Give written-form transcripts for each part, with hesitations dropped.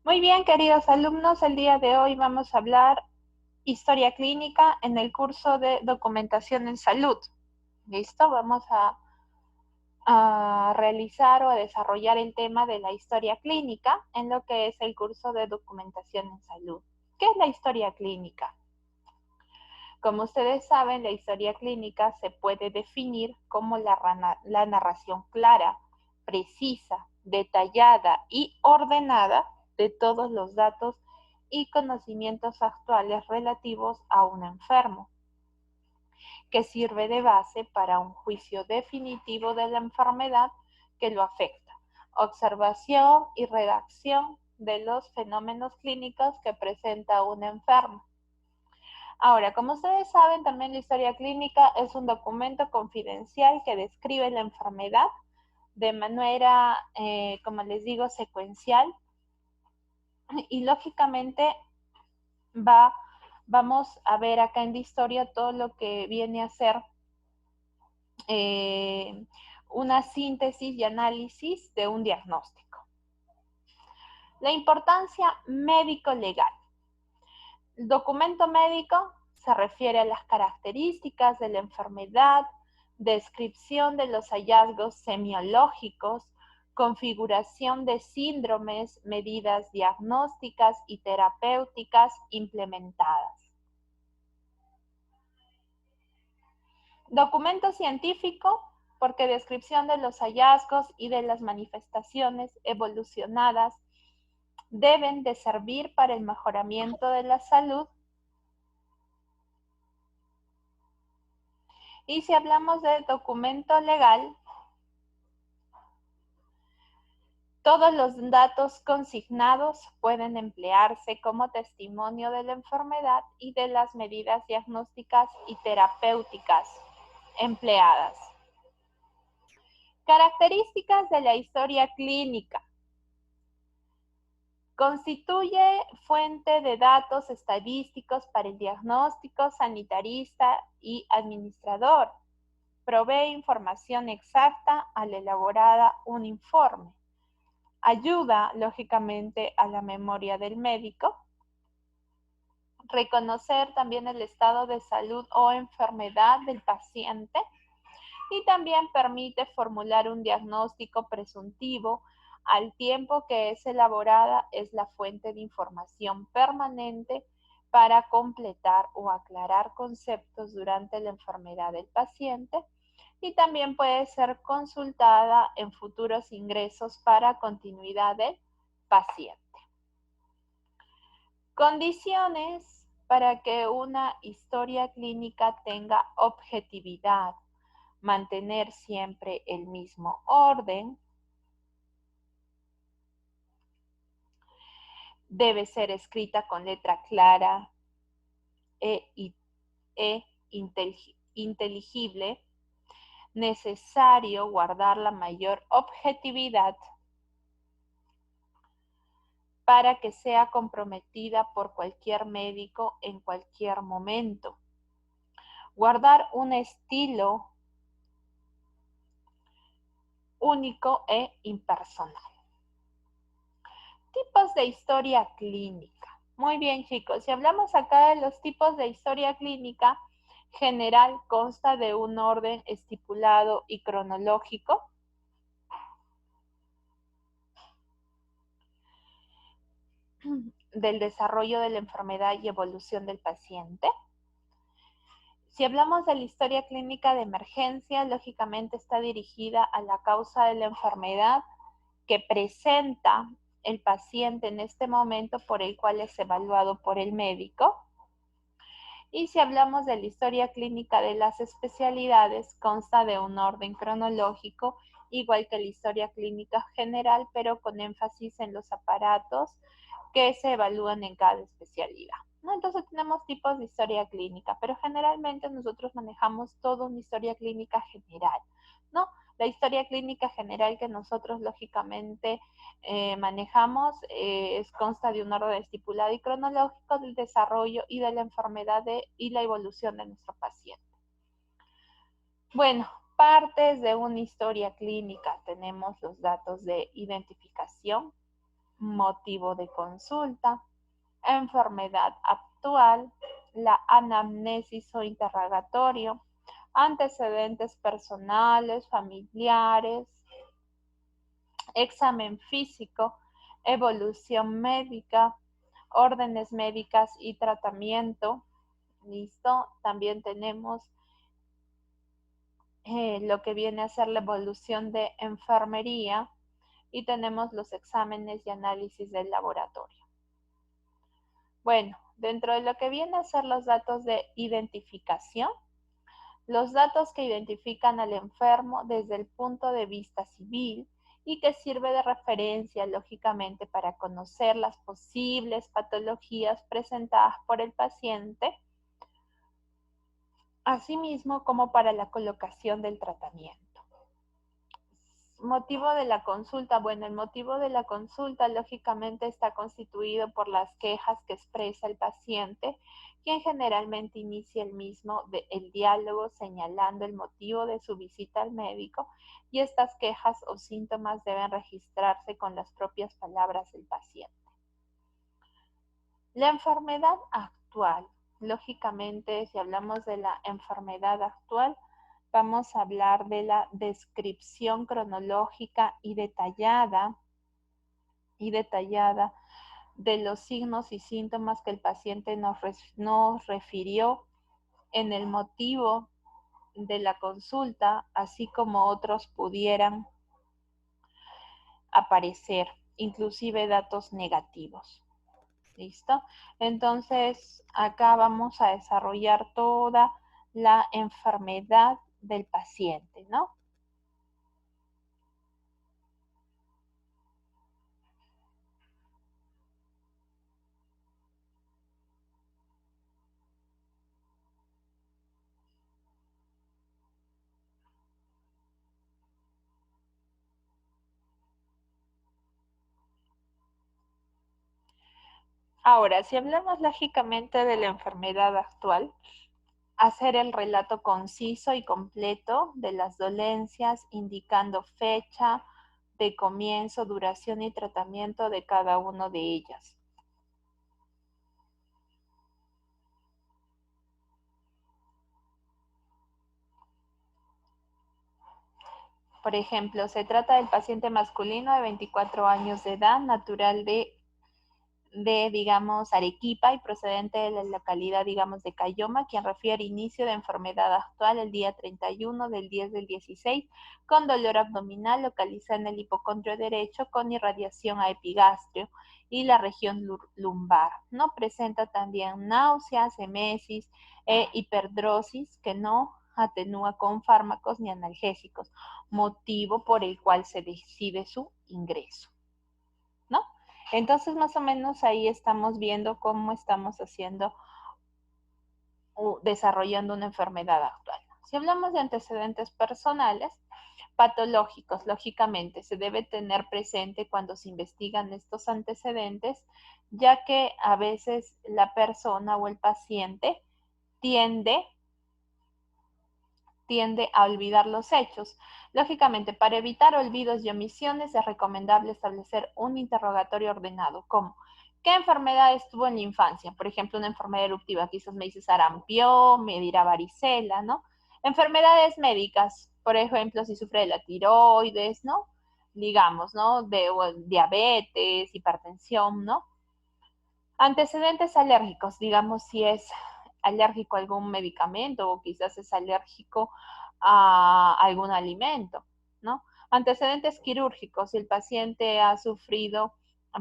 Muy bien, queridos alumnos, el día de hoy vamos a hablar historia clínica en el curso de documentación en salud. ¿Listo? Vamos a realizar o a desarrollar el tema de la historia clínica en lo que es el curso de documentación en salud. ¿Qué es la historia clínica? Como ustedes saben, la historia clínica se puede definir como la narración clara, precisa, detallada y ordenada de todos los datos y conocimientos actuales relativos a un enfermo, que sirve de base para un juicio definitivo de la enfermedad que lo afecta, observación y redacción de los fenómenos clínicos que presenta un enfermo. Ahora, como ustedes saben, también la historia clínica es un documento confidencial que describe la enfermedad de manera, como les digo, secuencial y lógicamente vamos a ver acá en la historia todo lo que viene a ser una síntesis y análisis de un diagnóstico. La importancia médico-legal. El documento médico se refiere a las características de la enfermedad, descripción de los hallazgos semiológicos, configuración de síndromes, medidas diagnósticas y terapéuticas implementadas. Documento científico, porque descripción de los hallazgos y de las manifestaciones evolucionadas deben de servir para el mejoramiento de la salud. Y si hablamos de documento legal, todos los datos consignados pueden emplearse como testimonio de la enfermedad y de las medidas diagnósticas y terapéuticas empleadas. Características de la historia clínica. Constituye fuente de datos estadísticos para el diagnóstico, sanitarista y administrador. Provee información exacta al elaborar un informe. Ayuda, lógicamente, a la memoria del médico. Reconocer también el estado de salud o enfermedad del paciente. Y también permite formular un diagnóstico presuntivo al tiempo que es elaborada, es la fuente de información permanente para completar o aclarar conceptos durante la enfermedad del paciente y también puede ser consultada en futuros ingresos para continuidad del paciente. Condiciones para que una historia clínica tenga objetividad. Mantener siempre el mismo orden. Debe ser escrita con letra clara e inteligible. Necesario guardar la mayor objetividad para que sea comprometida por cualquier médico en cualquier momento. Guardar un estilo único e impersonal. Tipos de historia clínica. Muy bien, chicos, si hablamos acá de los tipos de historia clínica, general consta de un orden estipulado y cronológico. Del desarrollo de la enfermedad y evolución del paciente. Si hablamos de la historia clínica de emergencia, lógicamente está dirigida a la causa de la enfermedad que presenta el paciente en este momento por el cual es evaluado por el médico. Y si hablamos de la historia clínica de las especialidades, consta de un orden cronológico, igual que la historia clínica general, pero con énfasis en los aparatos que se evalúan en cada especialidad, ¿no? Entonces tenemos tipos de historia clínica, pero generalmente nosotros manejamos toda una historia clínica general, ¿no? La historia clínica general que nosotros lógicamente manejamos consta de un orden estipulado y cronológico del desarrollo y de la enfermedad y la evolución de nuestro paciente. Bueno, partes de una historia clínica. Tenemos los datos de identificación, motivo de consulta, enfermedad actual, la anamnesis o interrogatorio, antecedentes personales, familiares, examen físico, evolución médica, órdenes médicas y tratamiento. Listo. También tenemos lo que viene a ser la evolución de enfermería y tenemos los exámenes y análisis del laboratorio. Bueno, dentro de lo que viene a ser los datos de identificación, los datos que identifican al enfermo desde el punto de vista civil y que sirve de referencia, lógicamente, para conocer las posibles patologías presentadas por el paciente, asimismo como para la colocación del tratamiento. Motivo de la consulta. Bueno, el motivo de la consulta lógicamente está constituido por las quejas que expresa el paciente, quien generalmente inicia el diálogo señalando el motivo de su visita al médico, y estas quejas o síntomas deben registrarse con las propias palabras del paciente. La enfermedad actual. Lógicamente, si hablamos de la enfermedad actual, vamos a hablar de la descripción cronológica y detallada de los signos y síntomas que el paciente nos refirió en el motivo de la consulta, así como otros pudieran aparecer, inclusive datos negativos. ¿Listo? Entonces, acá vamos a desarrollar toda la enfermedad del paciente, ¿no? Ahora, si hablamos lógicamente de la enfermedad actual, hacer el relato conciso y completo de las dolencias, indicando fecha de comienzo, duración y tratamiento de cada una de ellas. Por ejemplo, se trata del paciente masculino de 24 años de edad, natural digamos, Arequipa y procedente de la localidad, digamos, de Cayoma, quien refiere inicio de enfermedad actual el día 31 del 10 del 16, con dolor abdominal localizado en el hipocondrio derecho, con irradiación a epigastrio y la región lumbar, ¿no? Presenta también náuseas, emesis e hiperdrosis que no atenúa con fármacos ni analgésicos, motivo por el cual se decide su ingreso, ¿no? Entonces, más o menos ahí estamos viendo cómo estamos haciendo o desarrollando una enfermedad actual. Si hablamos de antecedentes personales, patológicos, lógicamente, se debe tener presente cuando se investigan estos antecedentes, ya que a veces la persona o el paciente tiende a olvidar los hechos. Lógicamente, para evitar olvidos y omisiones es recomendable establecer un interrogatorio ordenado, como ¿qué enfermedades tuvo en la infancia? Por ejemplo, una enfermedad eruptiva, quizás me dice sarampión, me dirá varicela, ¿no? Enfermedades médicas, por ejemplo, si sufre de la tiroides, ¿no? Digamos, ¿no? De diabetes, hipertensión, ¿no? Antecedentes alérgicos, digamos si es alérgico a algún medicamento o quizás es alérgico a algún alimento, ¿no? Antecedentes quirúrgicos, si el paciente ha sufrido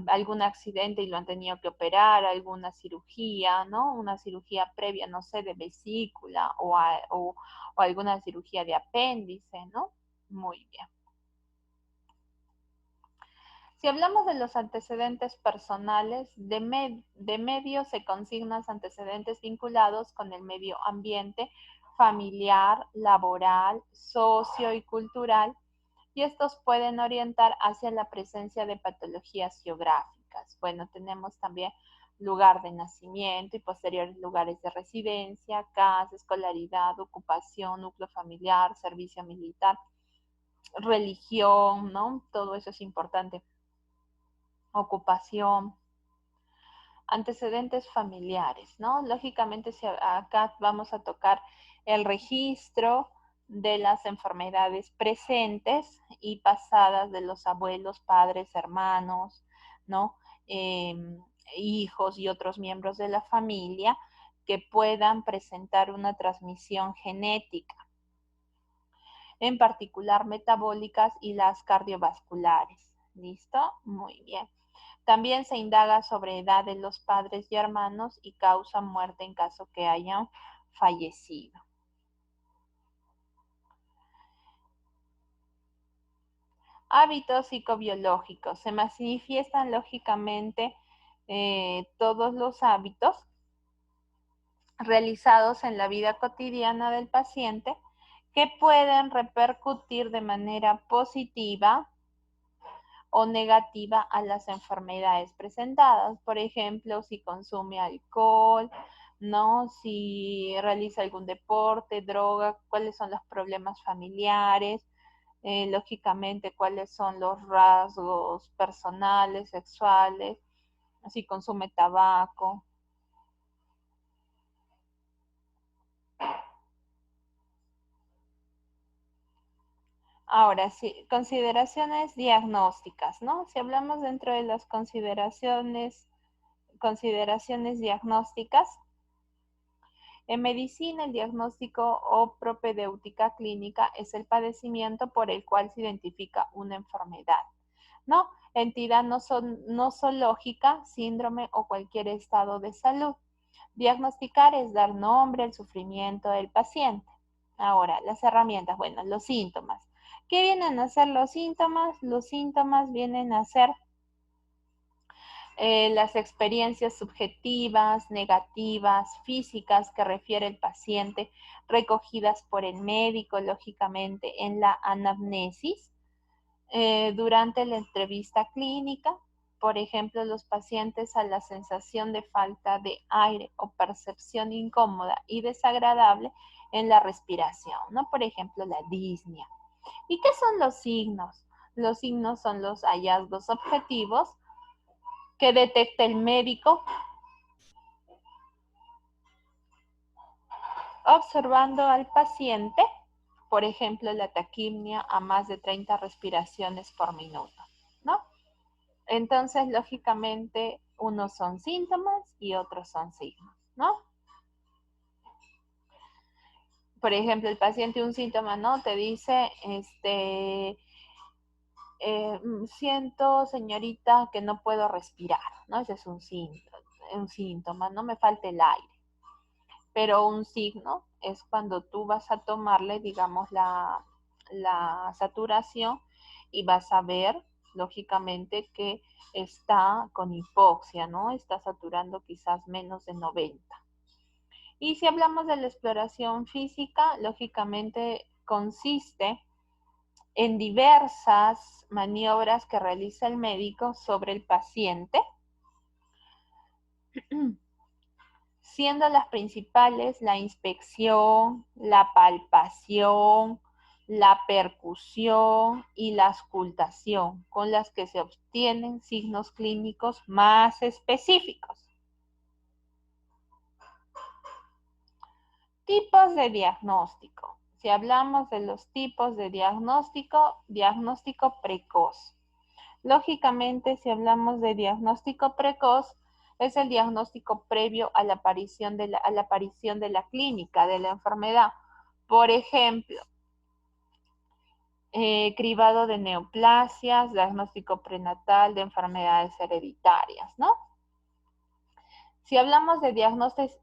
algún accidente y lo han tenido que operar, alguna cirugía, ¿no? Una cirugía previa, no sé, de vesícula o alguna cirugía de apéndice, ¿no? Muy bien. Si hablamos de los antecedentes personales, de medio se consignan antecedentes vinculados con el medio ambiente, familiar, laboral, socio y cultural, y estos pueden orientar hacia la presencia de patologías geográficas. Bueno, tenemos también lugar de nacimiento y posteriores lugares de residencia, casa, escolaridad, ocupación, núcleo familiar, servicio militar, religión, ¿no? Todo eso es importante ocupación, antecedentes familiares, ¿no? Lógicamente, si acá vamos a tocar el registro de las enfermedades presentes y pasadas de los abuelos, padres, hermanos, ¿no? Hijos y otros miembros de la familia que puedan presentar una transmisión genética, en particular metabólicas y las cardiovasculares. ¿Listo? Muy bien. También se indaga sobre edad de los padres y hermanos y causa muerte en caso que hayan fallecido. Hábitos psicobiológicos. Se manifiestan lógicamente todos los hábitos realizados en la vida cotidiana del paciente que pueden repercutir de manera positiva o negativa a las enfermedades presentadas. Por ejemplo, si consume alcohol, ¿no? Si realiza algún deporte, droga, cuáles son los problemas familiares, lógicamente cuáles son los rasgos personales, sexuales, si consume tabaco. Ahora, sí, consideraciones diagnósticas, ¿no? Si hablamos dentro de las consideraciones diagnósticas, en medicina, el diagnóstico o propedéutica clínica es el padecimiento por el cual se identifica una enfermedad, ¿no? Entidad nosológica, síndrome o cualquier estado de salud. Diagnosticar es dar nombre al sufrimiento del paciente. Ahora, las herramientas, bueno, los síntomas. ¿Qué vienen a ser los síntomas? Los síntomas vienen a ser las experiencias subjetivas, negativas, físicas que refiere el paciente, recogidas por el médico, lógicamente, en la anamnesis, durante la entrevista clínica. Por ejemplo, los pacientes a la sensación de falta de aire o percepción incómoda y desagradable en la respiración, ¿no? Por ejemplo, la disnea. ¿Y qué son los signos? Los signos son los hallazgos objetivos que detecta el médico observando al paciente, por ejemplo, la taquimia a más de 30 respiraciones por minuto, ¿no? Entonces, lógicamente, unos son síntomas y otros son signos, ¿no? Por ejemplo, el paciente un síntoma, ¿no? Te dice, siento, señorita, que no puedo respirar, ¿no? Ese es un síntoma, no me falta el aire. Pero un signo es cuando tú vas a tomarle, digamos, la saturación y vas a ver, lógicamente, que está con hipoxia, ¿no? Está saturando quizás menos de 90. Y si hablamos de la exploración física, lógicamente consiste en diversas maniobras que realiza el médico sobre el paciente, siendo las principales la inspección, la palpación, la percusión y la auscultación, con las que se obtienen signos clínicos más específicos. Tipos de diagnóstico. Si hablamos de los tipos de diagnóstico, diagnóstico precoz. Lógicamente, si hablamos de diagnóstico precoz, es el diagnóstico previo a la aparición de la clínica de la enfermedad. Por ejemplo, cribado de neoplasias, diagnóstico prenatal de enfermedades hereditarias, ¿no? Si hablamos de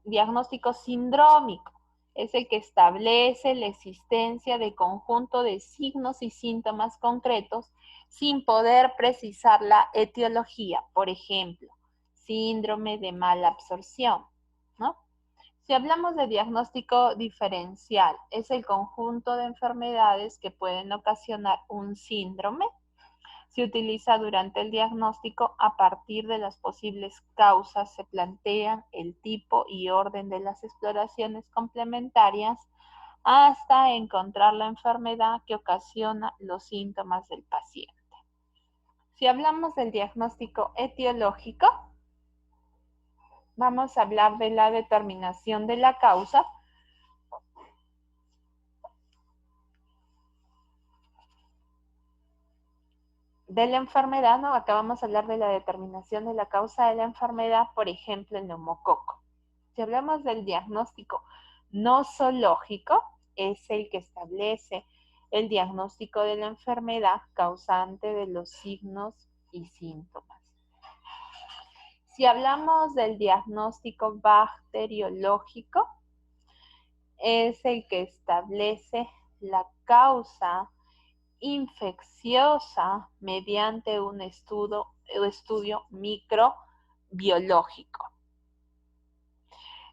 diagnóstico sindrómico, es el que establece la existencia de conjunto de signos y síntomas concretos sin poder precisar la etiología. Por ejemplo, síndrome de mala absorción, ¿no? Si hablamos de diagnóstico diferencial, es el conjunto de enfermedades que pueden ocasionar un síndrome. Se utiliza durante el diagnóstico. A partir de las posibles causas se plantean el tipo y orden de las exploraciones complementarias hasta encontrar la enfermedad que ocasiona los síntomas del paciente. Si hablamos del diagnóstico etiológico, vamos a hablar de la determinación de la causa de la enfermedad, ¿no? Acá vamos a hablar de la determinación de la causa de la enfermedad, por ejemplo, el neumococo. Si hablamos del diagnóstico nosológico, es el que establece el diagnóstico de la enfermedad causante de los signos y síntomas. Si hablamos del diagnóstico bacteriológico, es el que establece la causa infecciosa mediante un estudio microbiológico.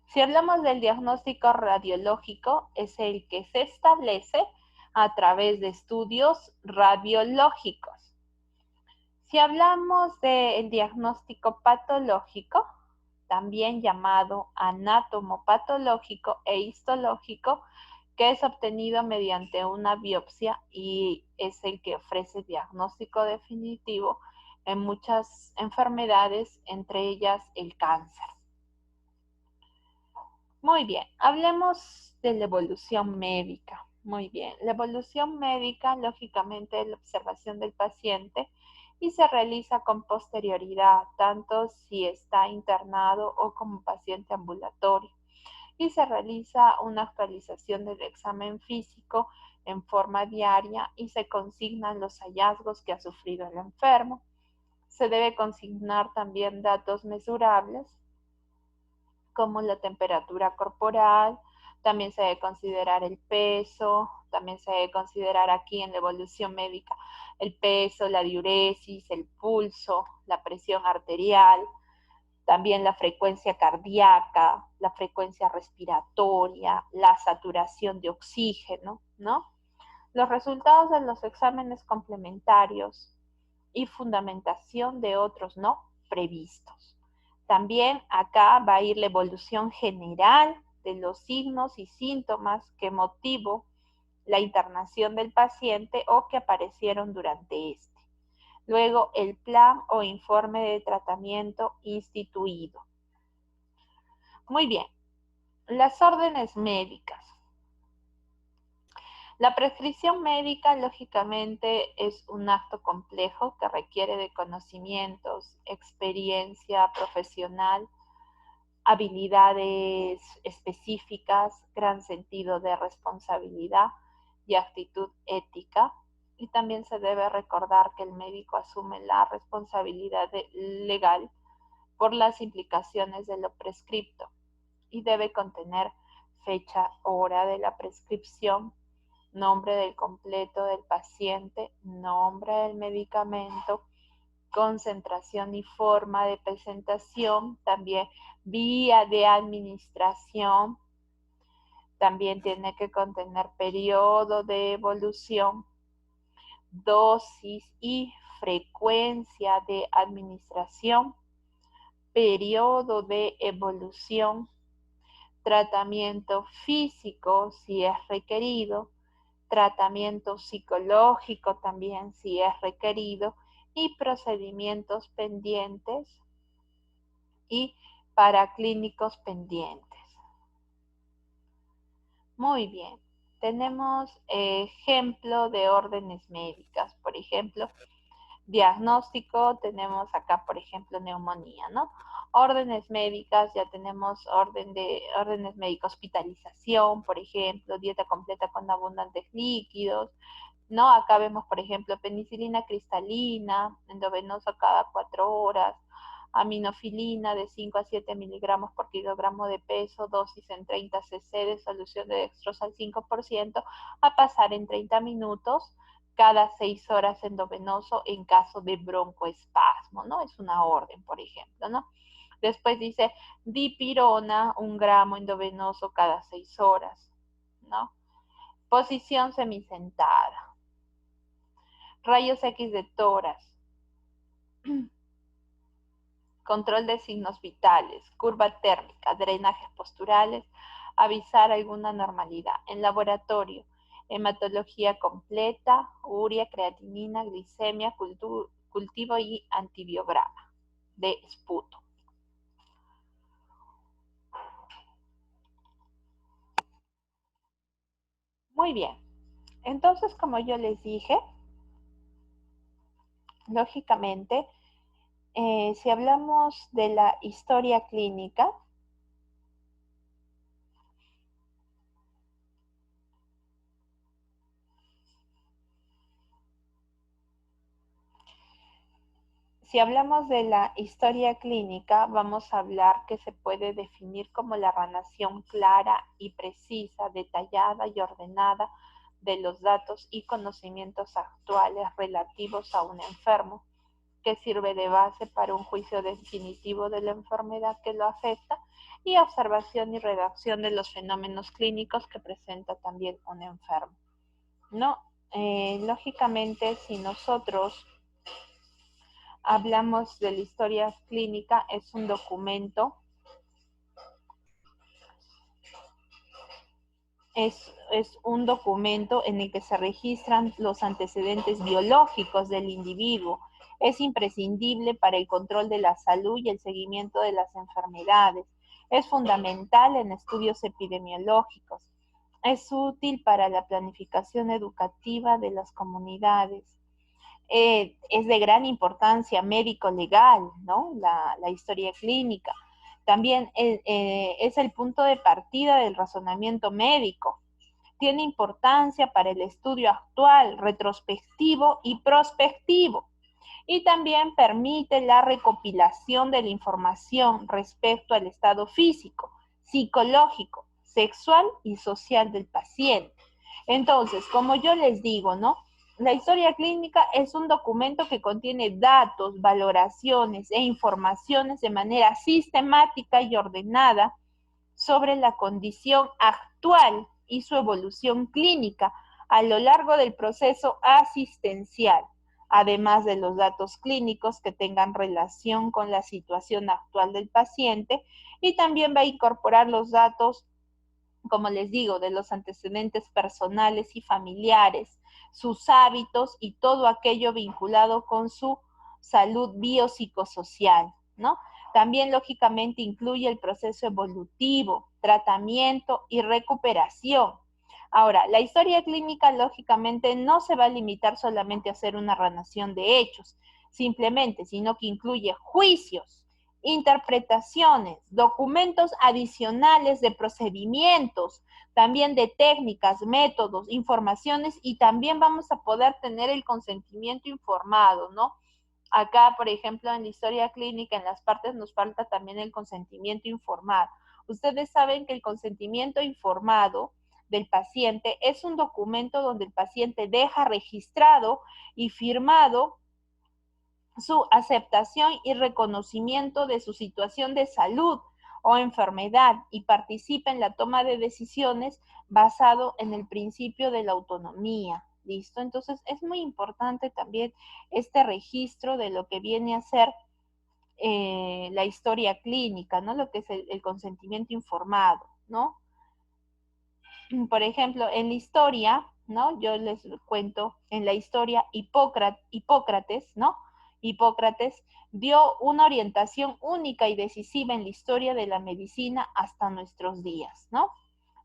Si hablamos del diagnóstico radiológico, es el que se establece a través de estudios radiológicos. Si hablamos del diagnóstico patológico, también llamado anatomopatológico e histológico, que es obtenido mediante una biopsia y es el que ofrece diagnóstico definitivo en muchas enfermedades, entre ellas el cáncer. Muy bien, hablemos de la evolución médica. Muy bien, la evolución médica, lógicamente, es la observación del paciente y se realiza con posterioridad, tanto si está internado o como paciente ambulatorio. Y se realiza una actualización del examen físico en forma diaria y se consignan los hallazgos que ha sufrido el enfermo. Se debe consignar también datos mesurables como la temperatura corporal, también se debe considerar el peso, también se debe considerar aquí en la evolución médica el peso, la diuresis, el pulso, la presión arterial, también la frecuencia cardíaca, la frecuencia respiratoria, la saturación de oxígeno, ¿no? Los resultados de los exámenes complementarios y fundamentación de otros no previstos. También acá va a ir la evolución general de los signos y síntomas que motivó la internación del paciente o que aparecieron durante este. Luego, el plan o informe de tratamiento instituido. Muy bien, las órdenes médicas. La prescripción médica, lógicamente, es un acto complejo que requiere de conocimientos, experiencia profesional, habilidades específicas, gran sentido de responsabilidad y actitud ética. Y también se debe recordar que el médico asume la responsabilidad legal por las implicaciones de lo prescripto y debe contener fecha, hora de la prescripción, nombre del completo del paciente, nombre del medicamento, concentración y forma de presentación, también vía de administración, también tiene que contener periodo de evolución, dosis y frecuencia de administración, periodo de evolución, tratamiento físico si es requerido, tratamiento psicológico también si es requerido y procedimientos pendientes y paraclínicos pendientes. Muy bien, tenemos ejemplo de órdenes médicas, por ejemplo, diagnóstico, tenemos acá, por ejemplo, neumonía, ¿no? Órdenes médicas, ya tenemos órdenes médicas, hospitalización, por ejemplo, dieta completa con abundantes líquidos, ¿no? Acá vemos, por ejemplo, penicilina cristalina, endovenosa cada 4 horas, aminofilina de 5 a 7 miligramos por kilogramo de peso, dosis en 30 cc de solución de dextrosa al 5%, a pasar en 30 minutos cada 6 horas endovenoso en caso de broncoespasmo, ¿no? Es una orden, por ejemplo, ¿no? Después dice dipirona, 1 gramo endovenoso cada 6 horas, ¿no? Posición semisentada. Rayos X de tórax. Control de signos vitales, curva térmica, drenajes posturales, avisar alguna normalidad. En laboratorio, hematología completa, urea, creatinina, glicemia, cultivo y antibiograma de Sputo. Muy bien, entonces como yo les dije, lógicamente, si hablamos de la historia clínica, si hablamos de la historia clínica, vamos a hablar que se puede definir como la narración clara y precisa, detallada y ordenada de los datos y conocimientos actuales relativos a un enfermo, que sirve de base para un juicio definitivo de la enfermedad que lo afecta y observación y redacción de los fenómenos clínicos que presenta también un enfermo. No, lógicamente, si nosotros hablamos de la historia clínica, es un documento, es un documento en el que se registran los antecedentes biológicos del individuo. Es imprescindible para el control de la salud y el seguimiento de las enfermedades. Es fundamental en estudios epidemiológicos. Es útil para la planificación educativa de las comunidades. Es de gran importancia médico-legal, ¿no? La historia clínica. También es el punto de partida del razonamiento médico. Tiene importancia para el estudio actual, retrospectivo y prospectivo. Y también permite la recopilación de la información respecto al estado físico, psicológico, sexual y social del paciente. Entonces, como yo les digo, ¿no? La historia clínica es un documento que contiene datos, valoraciones e informaciones de manera sistemática y ordenada sobre la condición actual y su evolución clínica a lo largo del proceso asistencial, además de los datos clínicos que tengan relación con la situación actual del paciente, y también va a incorporar los datos, como les digo, de los antecedentes personales y familiares, sus hábitos y todo aquello vinculado con su salud biopsicosocial, ¿no? También, lógicamente, incluye el proceso evolutivo, tratamiento y recuperación. Ahora, la historia clínica, lógicamente, no se va a limitar solamente a hacer una narración de hechos, simplemente, sino que incluye juicios, interpretaciones, documentos adicionales de procedimientos, también de técnicas, métodos, informaciones, y también vamos a poder tener el consentimiento informado, ¿no? Acá, por ejemplo, en la historia clínica, en las partes nos falta también el consentimiento informado. Ustedes saben que el consentimiento informado del paciente es un documento donde el paciente deja registrado y firmado su aceptación y reconocimiento de su situación de salud o enfermedad y participa en la toma de decisiones basado en el principio de la autonomía. ¿Listo? Entonces es muy importante también este registro de lo que viene a ser la historia clínica, ¿no? Lo que es el consentimiento informado, ¿no? Por ejemplo, en la historia, ¿no? Yo les cuento, en la historia Hipócrates, ¿no? Hipócrates dio una orientación única y decisiva en la historia de la medicina hasta nuestros días, ¿no?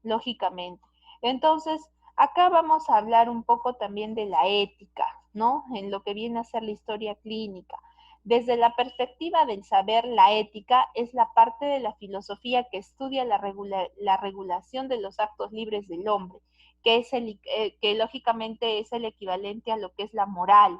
Lógicamente. Entonces, acá vamos a hablar un poco también de la ética, ¿no? En lo que viene a ser la historia clínica. Desde la perspectiva del saber, la ética es la parte de la filosofía que estudia la regulación de los actos libres del hombre, que lógicamente es el equivalente a lo que es la moral.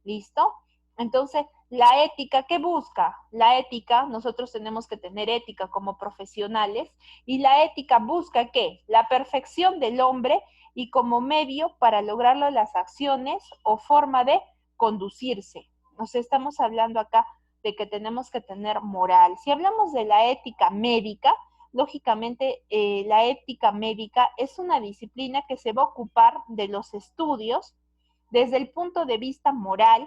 ¿Listo? Entonces, la ética, ¿qué busca? La ética, nosotros tenemos que tener ética como profesionales, y la ética busca ¿qué? La perfección del hombre y como medio para lograrlo las acciones o forma de conducirse. Nos estamos hablando acá de que tenemos que tener moral. Si hablamos de la ética médica, lógicamente la ética médica es una disciplina que se va a ocupar de los estudios desde el punto de vista moral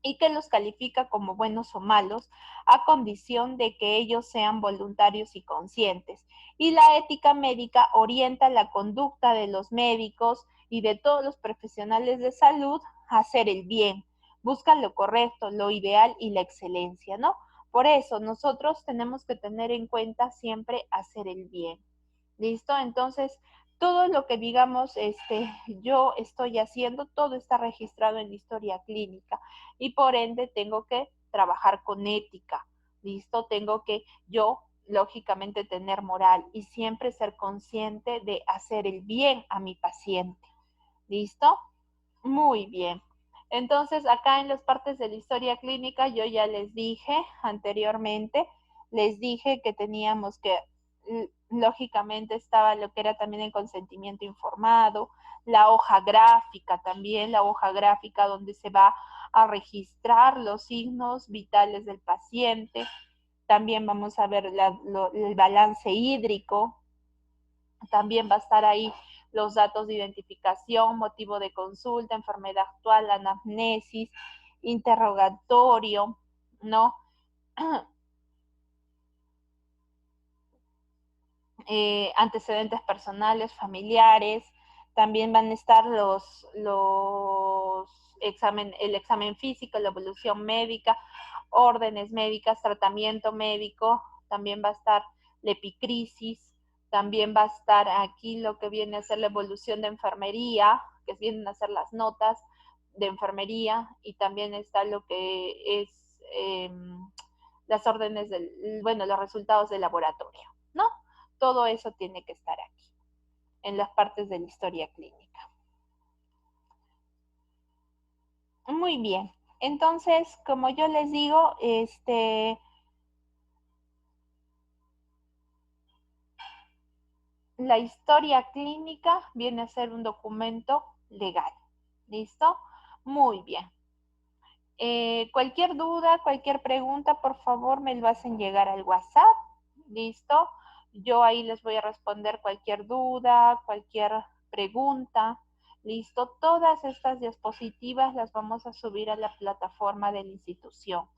y que los califica como buenos o malos a condición de que ellos sean voluntarios y conscientes. Y la ética médica orienta la conducta de los médicos y de todos los profesionales de salud a hacer el bien, buscan lo correcto, lo ideal y la excelencia, ¿no? Por eso nosotros tenemos que tener en cuenta siempre hacer el bien. ¿Listo? Entonces, todo lo que digamos, yo estoy haciendo, todo está registrado en la historia clínica y por ende tengo que trabajar con ética. ¿Listo? Tengo que yo, lógicamente, tener moral y siempre ser consciente de hacer el bien a mi paciente. ¿Listo? Muy bien. Entonces, acá en las partes de la historia clínica, yo ya les dije anteriormente, les dije que teníamos que, lógicamente estaba lo que era también el consentimiento informado, la hoja gráfica también, la hoja gráfica donde se va a registrar los signos vitales del paciente. También vamos a ver el balance hídrico, también va a estar ahí los datos de identificación, motivo de consulta, enfermedad actual, anamnesis, interrogatorio, ¿no? Antecedentes personales, familiares, también van a estar el examen físico, la evolución médica, órdenes médicas, tratamiento médico, también va a estar la epicrisis, también va a estar aquí lo que viene a ser la evolución de enfermería, que vienen a ser las notas de enfermería, y también está lo que es las órdenes los resultados del laboratorio, ¿no? Todo eso tiene que estar aquí, en las partes de la historia clínica. Muy bien. Entonces, como yo les digo, la historia clínica viene a ser un documento legal. ¿Listo? Muy bien. Cualquier duda, cualquier pregunta, por favor, me lo hacen llegar al WhatsApp. ¿Listo? Yo ahí les voy a responder cualquier duda, cualquier pregunta. ¿Listo? Todas estas diapositivas las vamos a subir a la plataforma de la institución.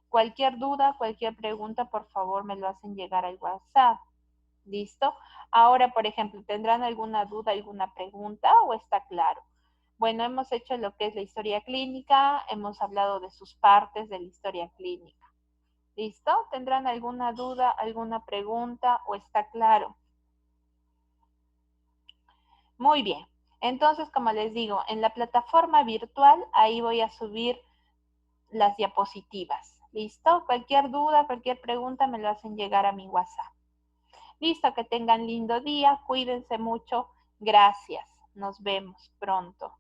Cualquier duda, cualquier pregunta, por favor, me lo hacen llegar al WhatsApp. ¿Listo? Ahora, por ejemplo, ¿tendrán alguna duda, alguna pregunta o está claro? Bueno, hemos hecho lo que es la historia clínica, hemos hablado de sus partes de la historia clínica. ¿Listo? ¿Tendrán alguna duda, alguna pregunta o está claro? Muy bien. Entonces, como les digo, en la plataforma virtual, ahí voy a subir las diapositivas. ¿Listo? Cualquier duda, cualquier pregunta me lo hacen llegar a mi WhatsApp. Listo, que tengan lindo día, cuídense mucho. Gracias. Nos vemos pronto.